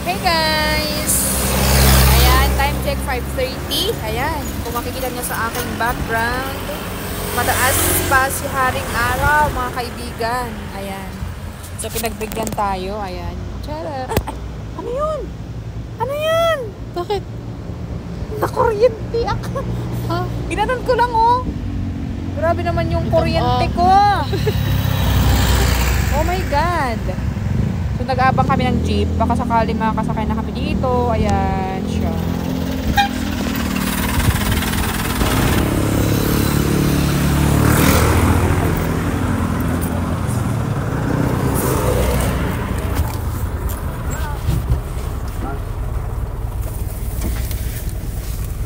Hey guys! Ayan, time check 5:30. Ayan, kung makikita nyo sa aking background, mataas pa si Haring Araw, mga kaibigan. Ayan. So, pinagbigyan tayo. Ayan. Tara! Ay, ano yun? Ano yan? Bakit? Nakuryente ako. Ha? Ginanon ko lang, oh. Grabe naman yung kuryente ko. Oh my God. So, nag-aabang kami ng jeep. Baka sakali makakasakay na kami dito. Ayan siya.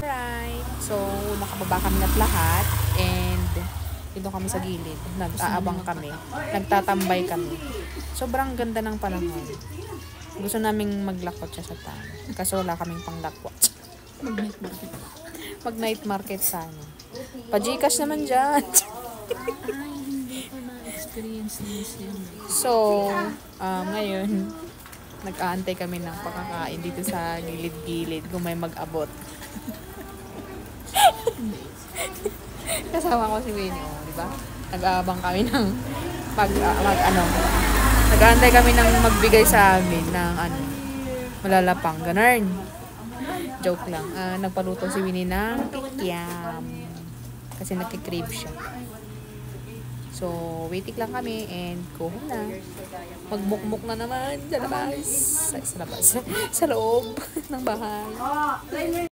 Right. So, nakababa kami na lahat. And, dito kami sa gilid. Nag-aabang kami. Nagtatambay kami. Sobrang ganda ng panahon. Gusto naming maglakwat siya sa town. Kaso wala kaming panglakwat. Mag-night market. Mag-night market sana. Pa-Gcash naman dyan. Ay, hindi ko na-experience this yun. So, ngayon, nag-aantay kami ng pakakain dito sa gilid-gilid kung may mag-abot. Kasama ko si Winnie, oh, di ba? Nag-aabang kami ng nag-aantay kami ng magbigay sa amin ng malalapang, ganun. Joke lang. Nagpaluto si Winnie ng kikiam. Kasi nagkikrave siya. So, waiting lang kami and go home na. Magmukmuk na naman sa labas. Ay, sa labas. Sa loob ng bahay.